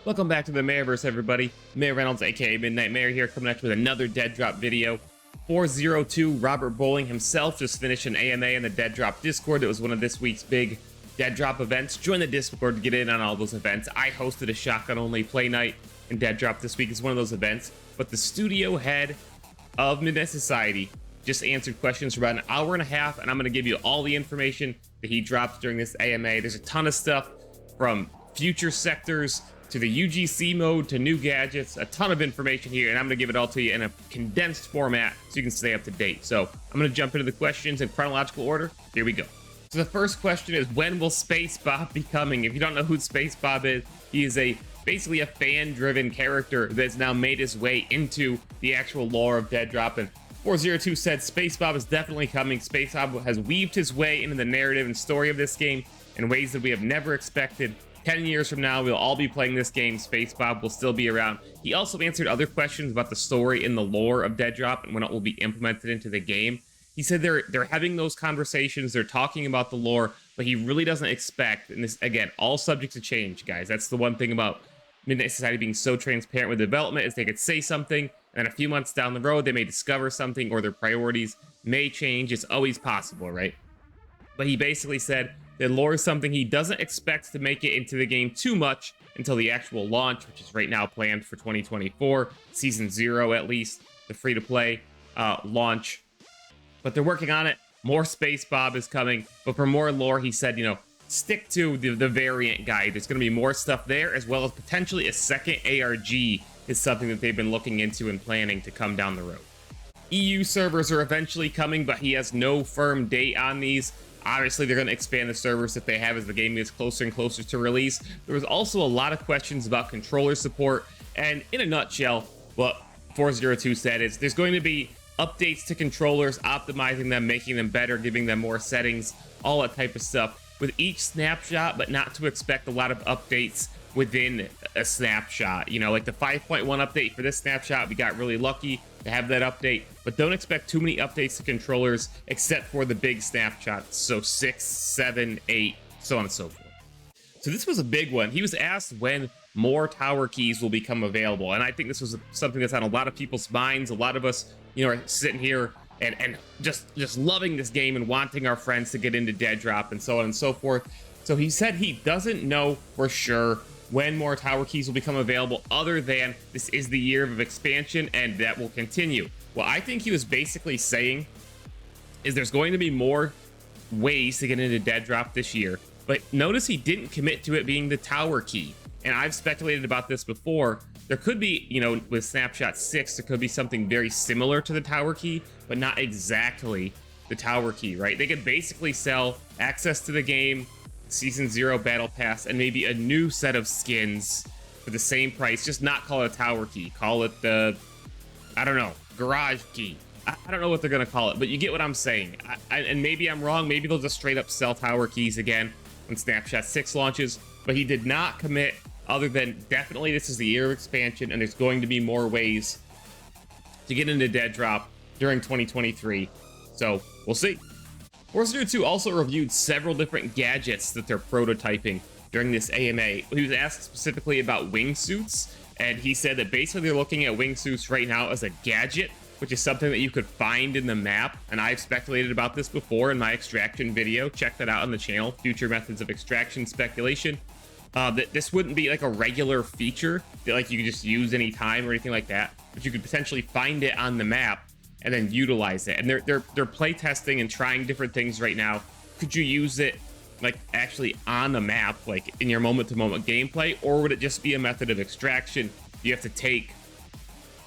Welcome back to the Mayorverse, everybody. Mayor Reynolds, aka Midnight Mayor, here, coming at you with another Deadrop video. 402 Robert Bowling himself just finished an AMA in the Deadrop Discord. It was one of this week's big Deadrop events. Join the Discord to get in on all those events. I hosted a shotgun-only play night in Deadrop this week. It's one of those events. But the studio head of Midnight Society just answered questions for about an hour and a half, and I'm going to give you all the information that he dropped during this AMA. There's a ton of stuff from future sectors to the UGC mode to new gadgets, a ton of information here, and I'm going to give it all to you in a condensed format so you can stay up to date. So I'm going to jump into the questions in chronological order. Here we go. So the first question is, when will Space Bob be coming? If you don't know who Space Bob is, he is basically a fan-driven character that's now made his way into the actual lore of Deadrop, and 402 said Space Bob is definitely coming. Space Bob has weaved his way into the narrative and story of this game in ways that we have never expected. 10 years from now, we'll all be playing this game. Space Bob will still be around. He also answered other questions about the story and the lore of Deadrop and when it will be implemented into the game. He said they're having those conversations, they're talking about the lore, but he really doesn't expect, and this, again, all subject to change, guys. That's the one thing about Midnight Society being so transparent with development, is they could say something, and a few months down the road, they may discover something, or their priorities may change. It's always possible, right? But he basically said that lore is something he doesn't expect to make it into the game too much until the actual launch, which is right now planned for 2024, Season 0 at least, the free-to-play launch. But they're working on it. More Space Bob is coming. But for more lore, he said, stick to the variant guide. There's going to be more stuff there, as well as potentially a second ARG is something that they've been looking into and planning to come down the road. EU servers are eventually coming, but he has no firm date on these. Obviously, they're going to expand the servers that they have as the game gets closer and closer to release. There was also a lot of questions about controller support, and in a nutshell, what 402 said is there's going to be updates to controllers, optimizing them, making them better, giving them more settings, all that type of stuff with each snapshot, but not to expect a lot of updates within a snapshot. Like the 5.1 update for this snapshot, we got really lucky to have that update, but don't expect too many updates to controllers except for the big snapshots. So 6, 7, 8, so on and so forth. So this was a big one. He was asked when more tower keys will become available, and I think this was something that's on a lot of people's minds. A lot of us, are sitting here and just loving this game and wanting our friends to get into Deadrop and so on and so forth. So he said he doesn't know for sure when more tower keys will become available, other than this is the year of expansion and that will continue. What I think he was basically saying is there's going to be more ways to get into Deadrop this year, but notice he didn't commit to it being the tower key. And I've speculated about this before. There could be, with Snapshot 6, there could be something very similar to the tower key, but not exactly the tower key, right? They could basically sell access to the game, Season 0 Battle Pass, and maybe a new set of skins for the same price. Just not call it a tower key. Call it the, I don't know, garage key. I don't know what they're going to call it, but you get what I'm saying. And maybe I'm wrong. Maybe they'll just straight up sell tower keys again when Snapshot 6 launches. But he did not commit, other than definitely this is the year of expansion, and there's going to be more ways to get into Deadrop during 2023. So we'll see. 402 also reviewed several different gadgets that they're prototyping during this AMA. He was asked specifically about wingsuits, and he said that basically they're looking at wingsuits right now as a gadget, which is something that you could find in the map. And I've speculated about this before in my extraction video. Check that out on the channel, Future Methods of Extraction Speculation. That this wouldn't be like a regular feature that like you could just use anytime or anything like that, but you could potentially find it on the map and then utilize it. And they're play testing and trying different things right now. Could you use it like actually on the map, like in your moment-to-moment gameplay, or would it just be a method of extraction you have to take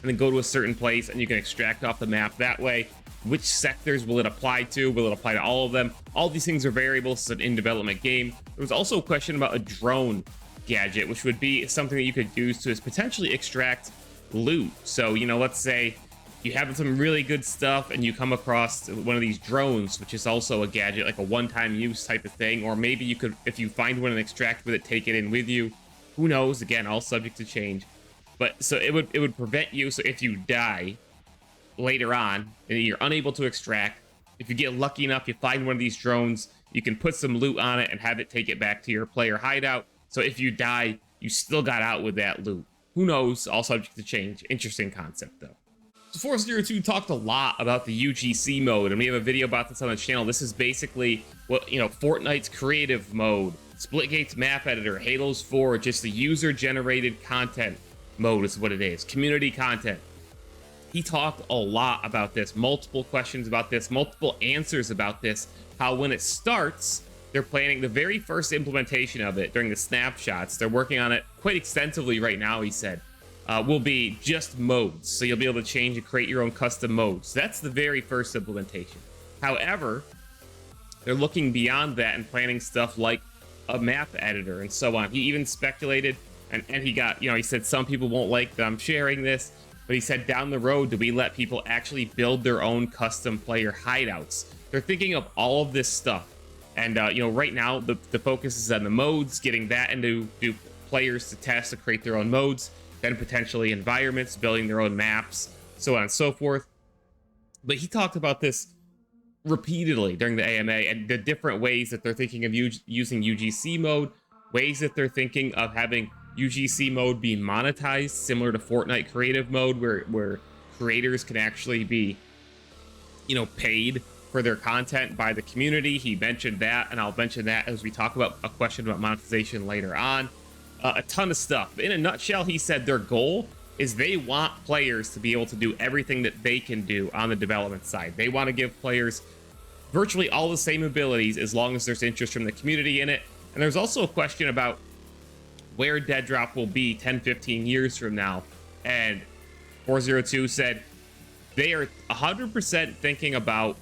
and then go to a certain place and you can extract off the map that way? Which sectors will it apply to? Will it apply to all of them? All these things are variables. It's an in-development game. There was also a question about a drone gadget, which would be something that you could use to potentially extract loot. So, let's say you have some really good stuff and you come across one of these drones, which is also a gadget, like a one-time use type of thing. Or maybe you could, if you find one and extract with it, take it in with you. Who knows? Again, all subject to change. But so it would prevent you. So if you die later on and you're unable to extract, if you get lucky enough, you find one of these drones, you can put some loot on it and have it take it back to your player hideout. So if you die, you still got out with that loot. Who knows? All subject to change. Interesting concept, though. So 402 talked a lot about the UGC mode, and we have a video about this on the channel. This is basically what, Fortnite's creative mode, Splitgate's map editor, Halo's Forge, just the user-generated content mode is what it is. Community content. He talked a lot about this, multiple questions about this, multiple answers about this, how when it starts, they're planning the very first implementation of it during the snapshots. They're working on it quite extensively right now, he said. Will be just modes. So you'll be able to change and create your own custom modes. That's the very first implementation. However, they're looking beyond that and planning stuff like a map editor and so on. He even speculated, and he got, he said some people won't like that I'm sharing this, but he said down the road, do we let people actually build their own custom player hideouts? They're thinking of all of this stuff. And, right now, the focus is on the modes, getting that into players to test to create their own modes, then potentially environments, building their own maps, so on and so forth. But he talked about this repeatedly during the AMA and the different ways that they're thinking of using UGC mode, ways that they're thinking of having UGC mode be monetized, similar to Fortnite creative mode, where creators can actually be, paid for their content by the community. He mentioned that, and I'll mention that as we talk about a question about monetization later on. A ton of stuff. In a nutshell, he said their goal is they want players to be able to do everything that they can do on the development side. They want to give players virtually all the same abilities as long as there's interest from the community in it. And there's also a question about where Deadrop will be 10, 15 years from now. And 402 said they are 100% thinking about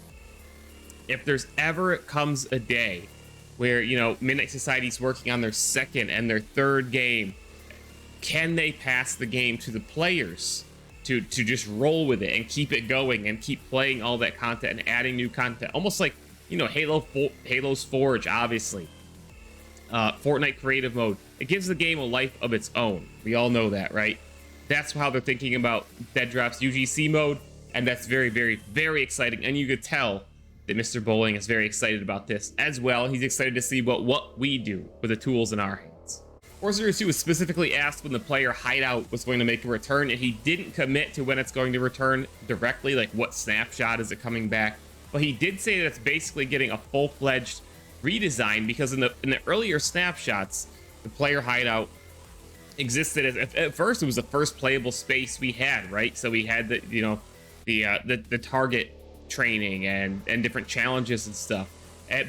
if there's ever comes a day where, Midnight Society's working on their second and their third game, can they pass the game to the players to just roll with it and keep it going and keep playing all that content and adding new content? Almost like, Halo's Forge, obviously. Fortnite creative mode. It gives the game a life of its own. We all know that, right? That's how they're thinking about Deadrop's UGC mode, and that's very, very, very exciting. And you could tell that Mr. Bowling is very excited about this as well. He's excited to see what we do with the tools in our hands. 402 was specifically asked when the player hideout was going to make a return, and he didn't commit to when it's going to return directly, like what snapshot is it coming back. But he did say that it's basically getting a full-fledged redesign, because in the earlier snapshots, the player hideout existed as, at first it was the first playable space we had, right? So we had the target training and different challenges and stuff,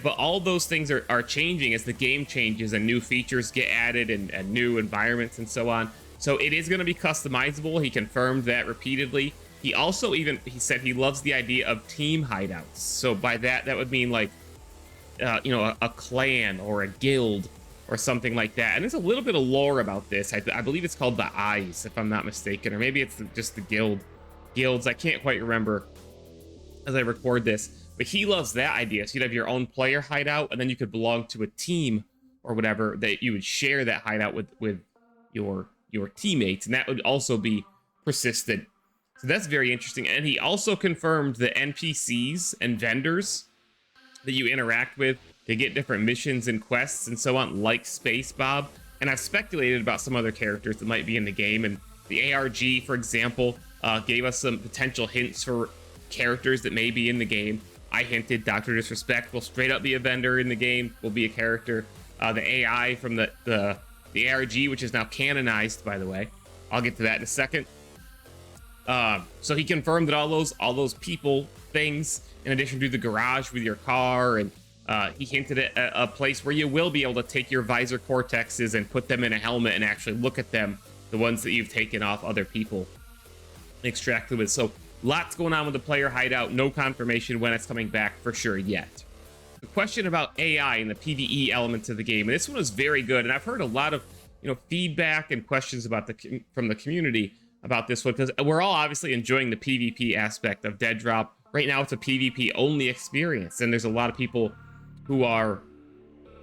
but all those things are changing as the game changes and new features get added and new environments and so on. So it is going to be customizable. He confirmed that repeatedly. He also he said he loves the idea of team hideouts. So by that would mean like a clan or a guild or something like that. And there's a little bit of lore about this. I believe it's called the Eyes, if I'm not mistaken, or maybe it's just the guilds. I can't quite remember as I record this, but he loves that idea. So you'd have your own player hideout, and then you could belong to a team or whatever, that you would share that hideout with your teammates, and that would also be persistent. So that's very interesting. And he also confirmed that NPCs and vendors that you interact with to get different missions and quests and so on, like Space Bob. And I've speculated about some other characters that might be in the game, and the ARG, for example, gave us some potential hints for characters that may be in the game. I hinted Dr. Disrespect will straight up be a vendor in the game, will be a character. The AI from the ARG, which is now canonized, by the way. I'll get to that in a second. So he confirmed that all those people things, in addition to the garage with your car, and he hinted at a place where you will be able to take your visor cortexes and put them in a helmet and actually look at them, the ones that you've taken off other people, extracted with. So lots going on with the player hideout. No confirmation when it's coming back for sure yet. The question about AI and the PvE elements of the game, and this one was very good, and I've heard a lot of feedback and questions about from the community about this one, because we're all obviously enjoying the PvP aspect of Deadrop. Right now it's a PvP only experience, and there's a lot of people who want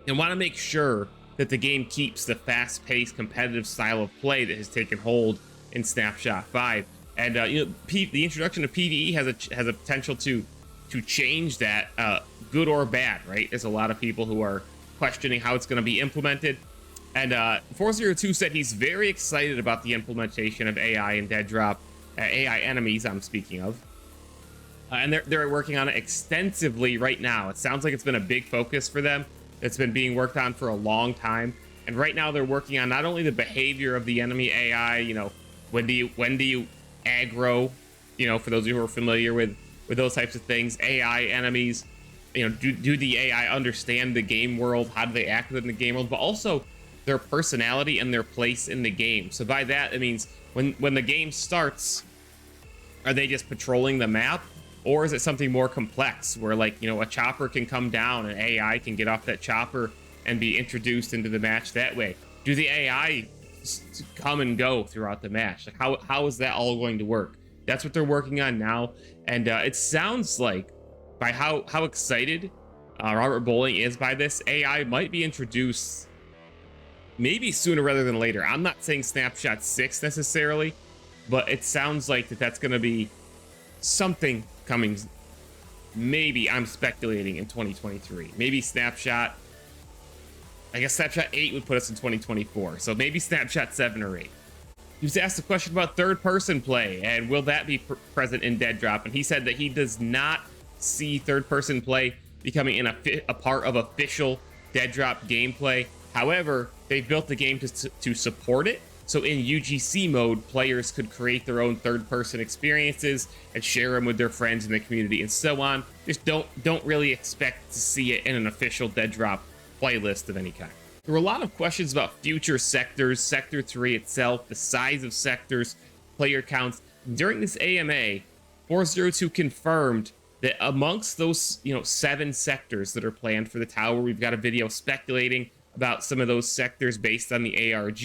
to make sure that the game keeps the fast-paced competitive style of play that has taken hold in Snapshot 5. And the introduction of PvE has a potential to change that, good or bad, right? There's a lot of people who are questioning how it's going to be implemented. And 402 said he's very excited about the implementation of AI in Deadrop, AI enemies I'm speaking of. And they're working on it extensively right now. It sounds like it's been a big focus for them. It's been being worked on for a long time. And right now they're working on not only the behavior of the enemy AI, you know, when do you aggro, you know, for those of you who are familiar with those types of things, AI enemies, you know, do the AI understand the game world? How do they act within the game world? But also their personality and their place in the game. So by that, it means when the game starts, are they just patrolling the map? Or is it something more complex where, like, you know, a chopper can come down and AI can get off that chopper and be introduced into the match that way? Do the AI come and go throughout the match? Like, how is that all going to work? That's what they're working on now. And it sounds like, by how excited Robert Bowling is by this, AI might be introduced maybe sooner rather than later. I'm not saying Snapshot 6 necessarily, but it sounds like that's going to be something coming. Maybe, I'm speculating, in 2023. Maybe Snapshot, I guess Snapshot 8 would put us in 2024. So maybe Snapshot 7 or 8. He was asked a question about third-person play, and will that be present in Deadrop? And he said that he does not see third-person play becoming a part of official Deadrop gameplay. However, they've built the game to support it. So in UGC mode, players could create their own third-person experiences and share them with their friends in the community and so on. Just don't really expect to see it in an official Deadrop playlist of any kind. There were a lot of questions about future sectors, Sector 3 itself, the size of sectors, player counts. During this AMA, 402 confirmed that amongst those, you know, 7 sectors that are planned for the tower, we've got a video speculating about some of those sectors based on the ARG.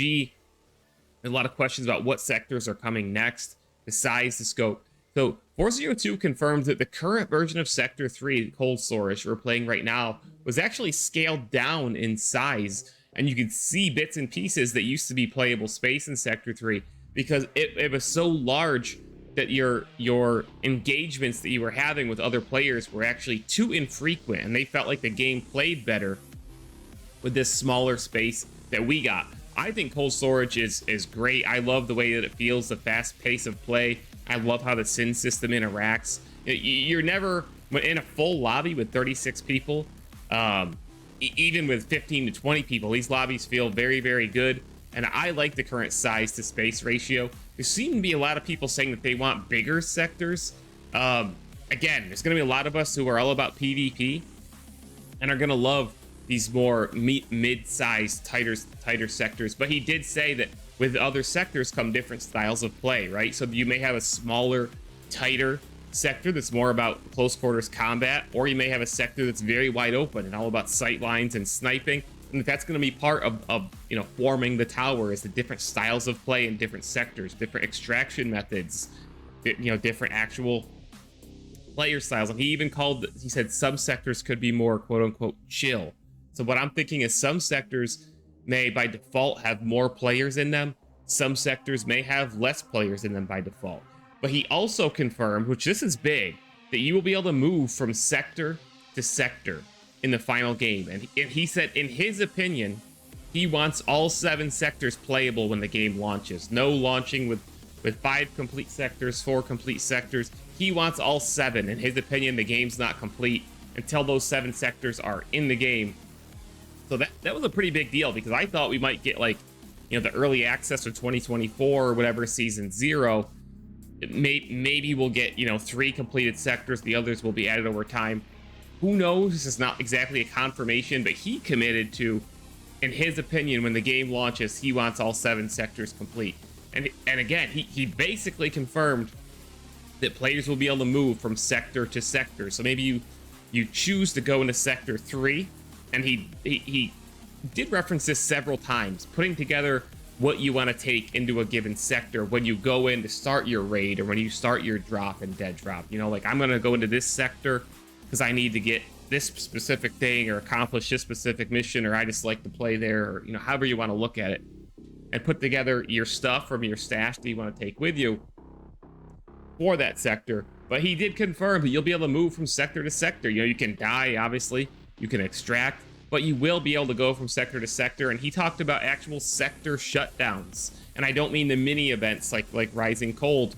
A lot of questions about what sectors are coming next, the size, the scope. So 402 confirmed that the current version of Sector 3, cold storage, we're playing right now, was actually scaled down in size. And you could see bits and pieces that used to be playable space in Sector 3 because it was so large that your engagements that you were having with other players were actually too infrequent, and they felt like the game played better with this smaller space that we got. I think cold storage is great. I love the way that it feels, the fast pace of play. I love how the SYN system interacts. You're never in a full lobby with 36 people, even with 15 to 20 people, these lobbies feel very, very good. And I like the current size to space ratio. There seem to be a lot of people saying that they want bigger sectors. Again, there's going to be a lot of us who are all about PvP and are going to love these more mid-sized, tighter sectors. But he did say that with other sectors come different styles of play, right? So you may have a smaller, tighter sector that's more about close quarters combat, or you may have a sector that's very wide open and all about sight lines and sniping. And that's going to be part of you know, forming the tower, is the different styles of play in different sectors, different extraction methods, you know, different actual player styles. And he said some sectors could be more quote unquote chill. So what I'm thinking is some sectors may by default have more players in them. Some sectors may have less players in them by default. But he also confirmed, which this is big, that you will be able to move from sector to sector in the final game. And he said, in his opinion, he wants all 7 sectors playable when the game launches. No launching with 5 complete sectors, 4 complete sectors. He wants all 7. In his opinion, the game's not complete until those 7 sectors are in the game. So that was a pretty big deal, because I thought we might get, like, you know, the early access of 2024 or whatever, season 0. Maybe we'll get, you know, 3 completed sectors. The others will be added over time. Who knows? This is not exactly a confirmation, but he committed to, in his opinion, when the game launches, he wants all 7 sectors complete. And again, he basically confirmed that players will be able to move from sector to sector. So maybe you choose to go into sector 3, and he did reference this several times, putting together what you want to take into a given sector when you go in to start your raid or when you start your drop in Deadrop. You know, like, I'm going to go into this sector because I need to get this specific thing or accomplish this specific mission, or I just like to play there, or, you know, however you want to look at it, and put together your stuff from your stash that you want to take with you for that sector. But he did confirm that you'll be able to move from sector to sector. You know, you can die, obviously. You can extract. but you will be able to go from sector to sector. And he talked about actual sector shutdowns. And I don't mean the mini events like Rising Cold,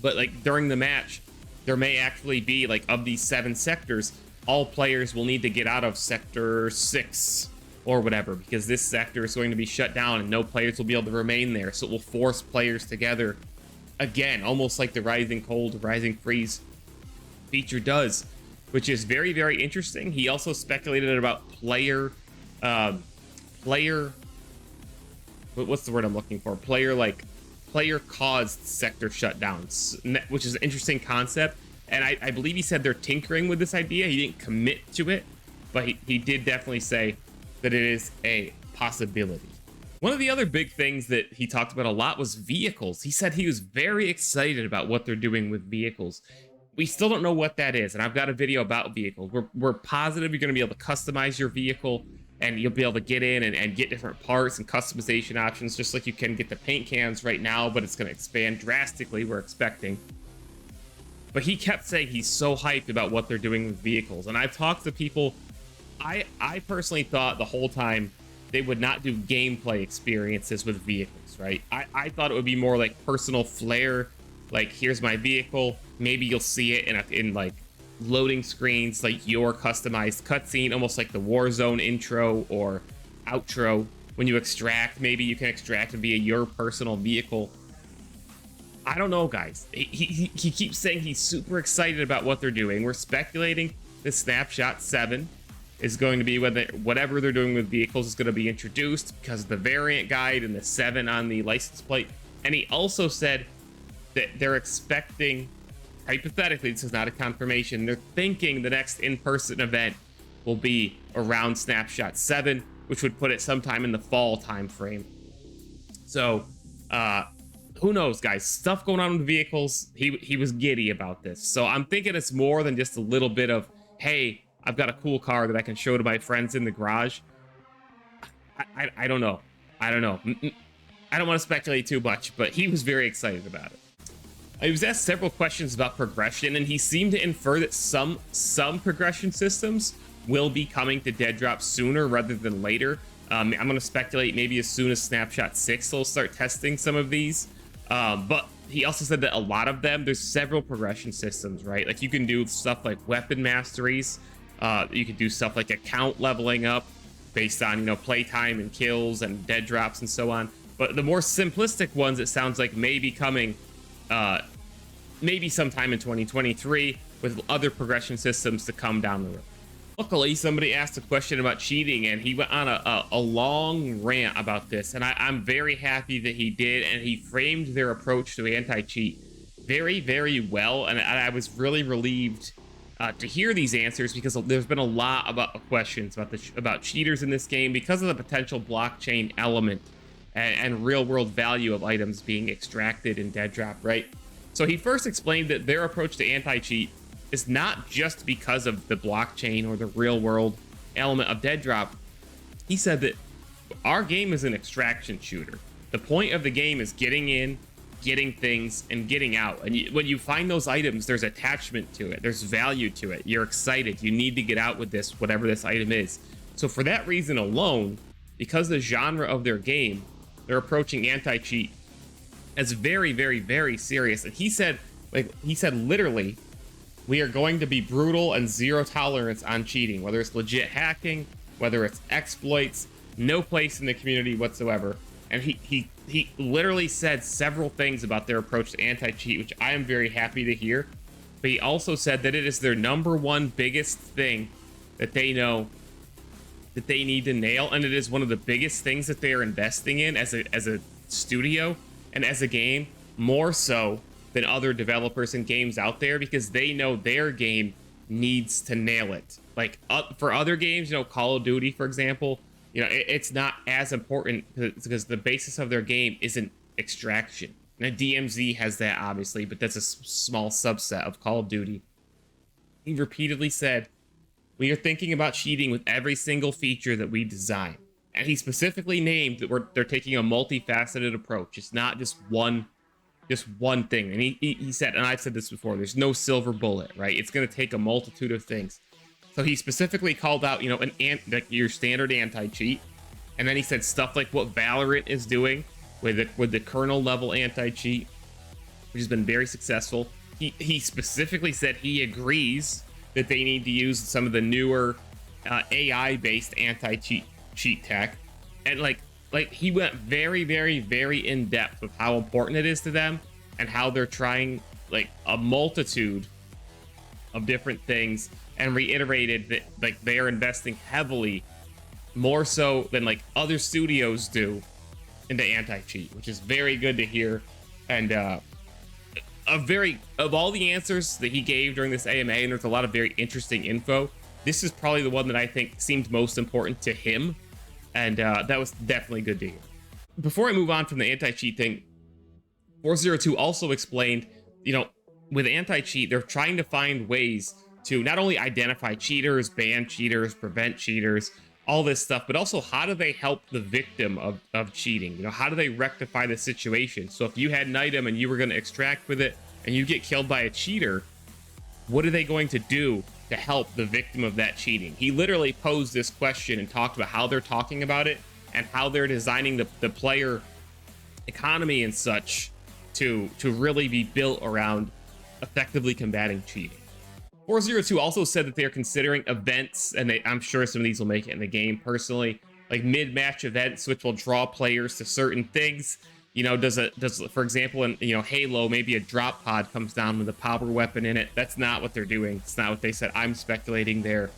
but like during the match, there may actually be, like, of these 7 sectors, all players will need to get out of sector 6 or whatever, because this sector is going to be shut down and no players will be able to remain there. So it will force players together again, almost like the Rising Cold, Rising Freeze feature does, which is very, very interesting. He also speculated about player, what's the word I'm looking for? Player-caused sector shutdowns, which is an interesting concept. And I believe he said they're tinkering with this idea. He didn't commit to it, but he did definitely say that it is a possibility. One of the other big things that he talked about a lot was vehicles. He said he was very excited about what they're doing with vehicles. We still don't know what that is, and I've got a video about vehicles. We're positive you're going to be able to customize your vehicle, and you'll be able to get in and get different parts and customization options, just like you can get the paint cans right now, but it's going to expand drastically, we're expecting. But he kept saying he's so hyped about what they're doing with vehicles. And I've talked to people, I personally thought the whole time they would not do gameplay experiences with vehicles, right? I thought it would be more like personal flair, like here's my vehicle, maybe you'll see it in like loading screens, like your customized cutscene, almost like the Warzone intro or outro. When you extract, maybe you can extract via your personal vehicle. I don't know, guys. He keeps saying he's super excited about what they're doing. We're speculating the Snapshot 7 is going to be whatever they're doing with vehicles is going to be introduced because of the variant guide and the 7 on the license plate. And he also said that they're expecting, hypothetically, this is not a confirmation, they're thinking the next in-person event will be around Snapshot 7, which would put it sometime in the fall time frame. So, who knows, guys? Stuff going on with vehicles. He was giddy about this. So I'm thinking it's more than just a little bit of, hey, I've got a cool car that I can show to my friends in the garage. I don't know. I don't know. I don't want to speculate too much, but he was very excited about it. He was asked several questions about progression, and he seemed to infer that some progression systems will be coming to Deadrop sooner rather than later. I'm going to speculate maybe as soon as Snapshot 6 they'll start testing some of these. But he also said that a lot of them, there's several progression systems, right? Like you can do stuff like weapon masteries. You can do stuff like account leveling up based on, playtime and kills and dead drops and so on. But the more simplistic ones, it sounds like may be coming maybe sometime in 2023 with other progression systems to come down the road. Luckily, somebody asked a question about cheating, and he went on a long rant about this, and I'm very happy that he did, and he framed their approach to anti-cheat very, very well, and I was really relieved to hear these answers, because there's been a lot about questions about cheaters in this game because of the potential blockchain element and real-world value of items being extracted in Deadrop, right? So he first explained that their approach to anti-cheat is not just because of the blockchain or the real-world element of Deadrop. He said that our game is an extraction shooter. The point of the game is getting in, getting things, and getting out. And when you find those items, there's attachment to it. There's value to it. You're excited. You need to get out with this, whatever this item is. So for that reason alone, because the genre of their game, they're approaching anti-cheat as very, very, very serious. And he said literally, we are going to be brutal and zero tolerance on cheating, whether it's legit hacking, whether it's exploits, no place in the community whatsoever. And he literally said several things about their approach to anti-cheat, which I am very happy to hear. But he also said that it is their #1 biggest thing that they know that they need to nail, and it is one of the biggest things that they are investing in as a studio and as a game, more so than other developers and games out there, because they know their game needs to nail it. Like for other games, Call of Duty, for example, it's not as important because the basis of their game isn't extraction. Now DMZ has that, obviously, but that's a small subset of Call of Duty. He repeatedly said, we are thinking about cheating with every single feature that we design. And he specifically named that they're taking a multifaceted approach. It's not just one thing. And he said, and I've said this before, there's no silver bullet, right? It's going to take a multitude of things. So he specifically called out, you know, like your standard anti-cheat, and then he said stuff like what Valorant is doing with the kernel level anti-cheat, which has been very successful. He specifically said he agrees that they need to use some of the newer AI-based anti-cheat tech, and like he went very, very, very in depth with how important it is to them and how they're trying like a multitude of different things, and reiterated that like they are investing heavily, more so than like other studios do, into anti-cheat, which is very good to hear. And of all the answers that he gave during this AMA, and there's a lot of very interesting info, this is probably the one that I think seemed most important to him, and that was definitely good to hear. Before I move on from the anti-cheat thing, 402 also explained, you know, with anti-cheat, they're trying to find ways to not only identify cheaters, ban cheaters, prevent cheaters, all this stuff, but also how do they help the victim of cheating? You know, how do they rectify the situation? So if you had an item and you were going to extract with it and you get killed by a cheater, what are they going to do to help the victim of that cheating? He literally posed this question and talked about how they're talking about it and how they're designing the player economy and such to really be built around effectively combating cheating. 402 also said that they're considering events, and I'm sure some of these will make it in the game personally, like mid-match events, which will draw players to certain things. You know, does for example, in, you know, Halo, maybe a drop pod comes down with a power weapon in it. That's not what they're doing. It's not what they said. I'm speculating they're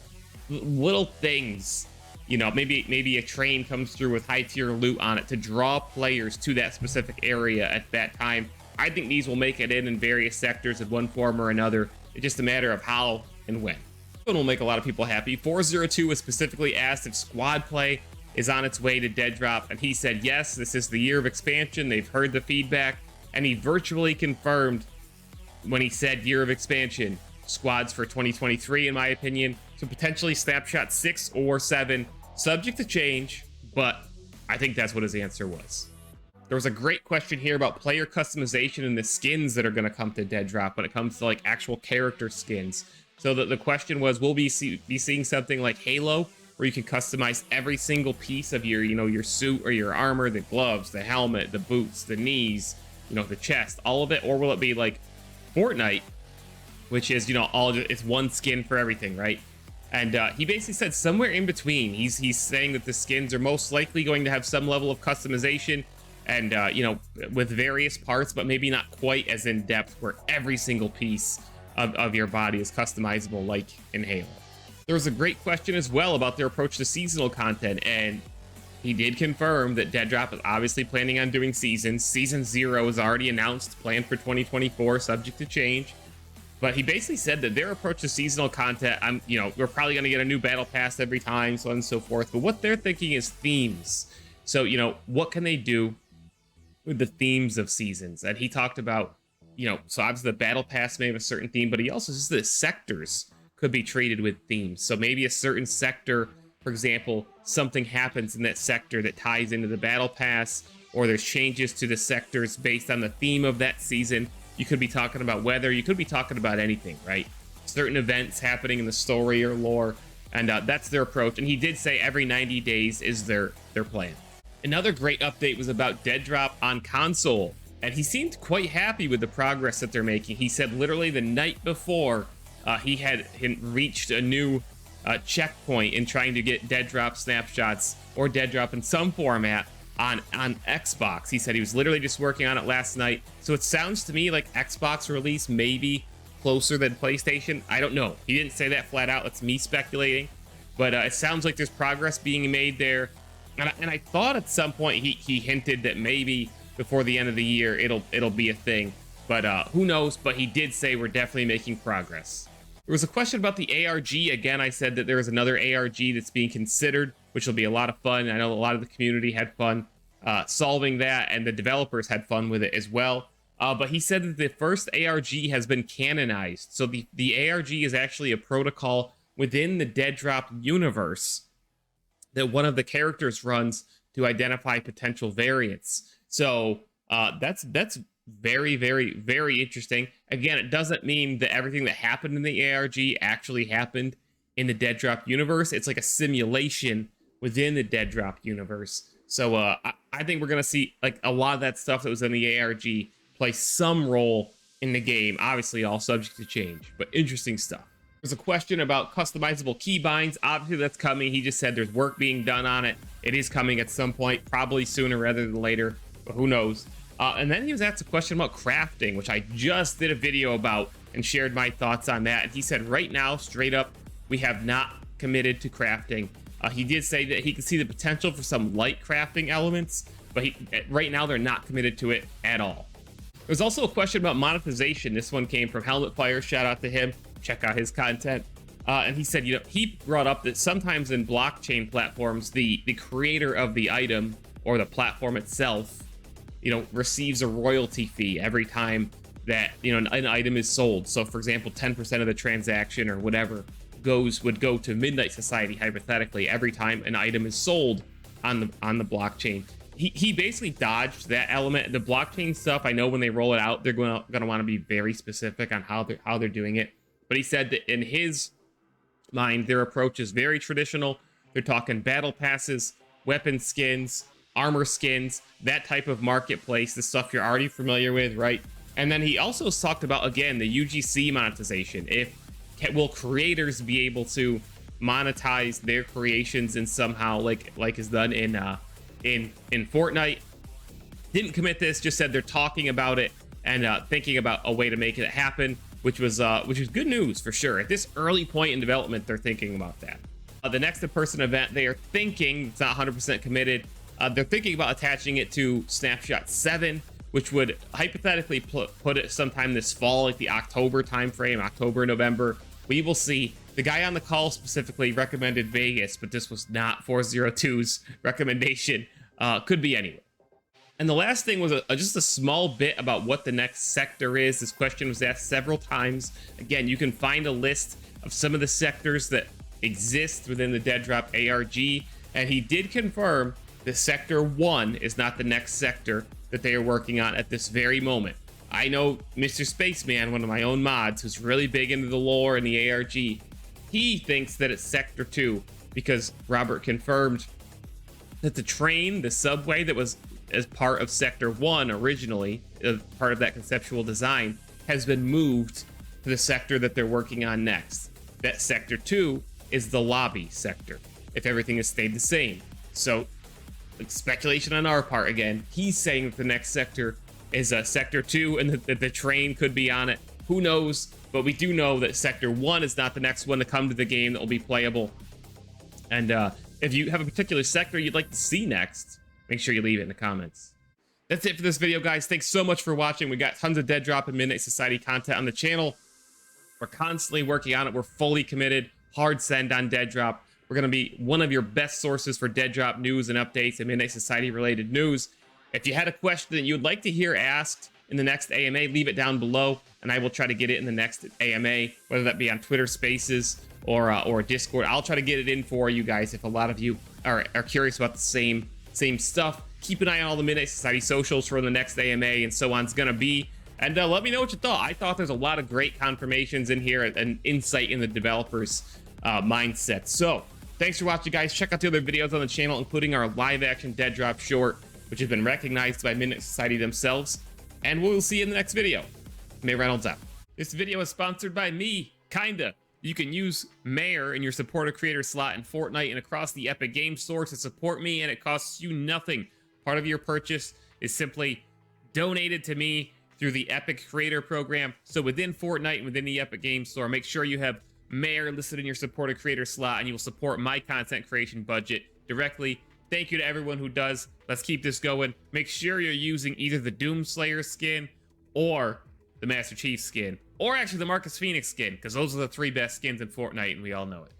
little things. You know, maybe a train comes through with high tier loot on it to draw players to that specific area at that time. I think these will make it in various sectors in one form or another. It's just a matter of how and when. This one will make a lot of people happy. 402 was specifically asked if squad play is on its way to Deadrop, and he said yes, this is the year of expansion. They've heard the feedback, and he virtually confirmed when he said year of expansion, squads for 2023, in my opinion. So potentially Snapshot 6 or 7, subject to change, but I think that's what his answer was. There was a great question here about player customization and the skins that are going to come to Deadrop when it comes to like actual character skins. So the question was, will we be seeing something like Halo, where you can customize every single piece of your, you know, your suit or your armor, the gloves, the helmet, the boots, the knees, you know, the chest, all of it? Or will it be like Fortnite, which is, you know, it's one skin for everything, right? And he basically said somewhere in between. He's saying that the skins are most likely going to have some level of customization, and you know, with various parts, but maybe not quite as in depth where every single piece of your body is customizable like in Halo. There was a great question as well about their approach to seasonal content, and he did confirm that Deadrop is obviously planning on doing seasons. Season 0 is already announced, planned for 2024, subject to change. But he basically said that their approach to seasonal content, you know, we're probably going to get a new battle pass every time, so on and so forth. But what they're thinking is themes. So, you know, what can they do with the themes of seasons? And he talked about, you know, so obviously the battle pass may have a certain theme, but he also says that sectors could be treated with themes. So maybe a certain sector, for example, something happens in that sector that ties into the battle pass, or there's changes to the sectors based on the theme of that season. You could be talking about weather, you could be talking about anything, right? Certain events happening in the story or lore, and that's their approach. And he did say every 90 days is their plan. Another great update was about Deadrop on console, and he seemed quite happy with the progress that they're making. He said literally the night before he had reached a new checkpoint in trying to get Deadrop snapshots or Deadrop in some format on Xbox. He said he was literally just working on it last night. So it sounds to me like Xbox release may be closer than PlayStation. I don't know. He didn't say that flat out. That's me speculating. But it sounds like there's progress being made there. And I thought at some point he hinted that maybe before the end of the year it'll be a thing. But who knows? But he did say we're definitely making progress. There was a question about the ARG. Again, I said that there is another ARG that's being considered, which will be a lot of fun. I know a lot of the community had fun solving that, and the developers had fun with it as well. But he said that the first ARG has been canonized. So the ARG is actually a protocol within the Deadrop universe that one of the characters runs to identify potential variants. So that's very, very, very interesting. Again, it doesn't mean that everything that happened in the ARG actually happened in the Deadrop universe. It's like a simulation within the Deadrop universe. So I think we're gonna see like a lot of that stuff that was in the ARG play some role in the game. Obviously, all subject to change, but interesting stuff. There's a question about customizable keybinds. Obviously, that's coming. He just said there's work being done on it. It is coming at some point, probably sooner rather than later, but who knows? And then he was asked a question about crafting, which I just did a video about and shared my thoughts on that. And he said, right now, straight up, we have not committed to crafting. He did say that he can see the potential for some light crafting elements, but right now they're not committed to it at all. There's also a question about monetization. This one came from Helmet Fire. Shout out to him. Check out his content. And he said, he brought up that sometimes in blockchain platforms, the creator of the item or the platform itself, receives a royalty fee every time that, an item is sold. So for example, 10% of the transaction or whatever would go to Midnight Society, hypothetically, every time an item is sold on the blockchain. He basically dodged that element. The blockchain stuff, I know when they roll it out, they're going to want to be very specific on how they're doing it. But he said that in his mind, their approach is very traditional. They're talking battle passes, weapon skins, armor skins, that type of marketplace, the stuff you're already familiar with, right? And then he also talked about, again, the UGC monetization. Will creators be able to monetize their creations in somehow like is done in Fortnite? Didn't commit this, just said they're talking about it and thinking about a way to make it happen, which is good news for sure. At this early point in development, they're thinking about that. The next in-person event, they are thinking, it's not 100% committed, they're thinking about attaching it to Snapshot 7, which would hypothetically put it sometime this fall, like the October timeframe, October, November. We will see. The guy on the call specifically recommended Vegas, but this was not 402's recommendation. Could be anywhere. And the last thing was just a small bit about what the next sector is. This question was asked several times. Again, you can find a list of some of the sectors that exist within the Deadrop ARG, and he did confirm that Sector 1 is not the next sector that they are working on at this very moment. I know Mr. Spaceman, one of my own mods, who's really big into the lore and the ARG, he thinks that it's Sector 2 because Robert confirmed that the train, the subway that was as part of Sector 1 originally, part of that conceptual design, has been moved to the sector that they're working on next. That Sector 2 is the lobby sector, if everything has stayed the same. So, speculation on our part again. He's saying that the next sector is Sector 2 and that the train could be on it. Who knows? But we do know that Sector 1 is not the next one to come to the game that will be playable. And if you have a particular sector you'd like to see next, make sure you leave it in the comments. That's it for this video, guys. Thanks so much for watching. We got tons of Deadrop and Midnight Society content on the channel. We're constantly working on it. We're fully committed. Hard send on Deadrop. We're going to be one of your best sources for Deadrop news and updates and Midnight Society related news. If you had a question that you would like to hear asked in the next AMA, leave it down below, and I will try to get it in the next AMA, whether that be on Twitter Spaces or Discord. I'll try to get it in for you guys if a lot of you are curious about the same stuff. Keep an eye on all the Midnight Society socials for the next AMA and so on. It's going to be. And let me know what you thought. I thought there's a lot of great confirmations in here and insight in the developers' mindset. So, thanks for watching, guys. Check out the other videos on the channel, including our live-action Deadrop short, which has been recognized by Midnight Society themselves. And we'll see you in the next video. Mayor Reynolds out. This video is sponsored by me, kinda. You can use Mayor in your supporter creator slot in Fortnite and across the Epic Games Store to support me, and it costs you nothing. Part of your purchase is simply donated to me through the Epic Creator Program. So within Fortnite and within the Epic Games Store, make sure you have Mayor listed in your supporter creator slot, and you will support my content creation budget directly. Thank you to everyone who does. Let's keep this going. Make sure you're using either the Doomslayer skin or the Master Chief skin, or actually the Marcus Phoenix skin, because those are the 3 best skins in Fortnite, and we all know it.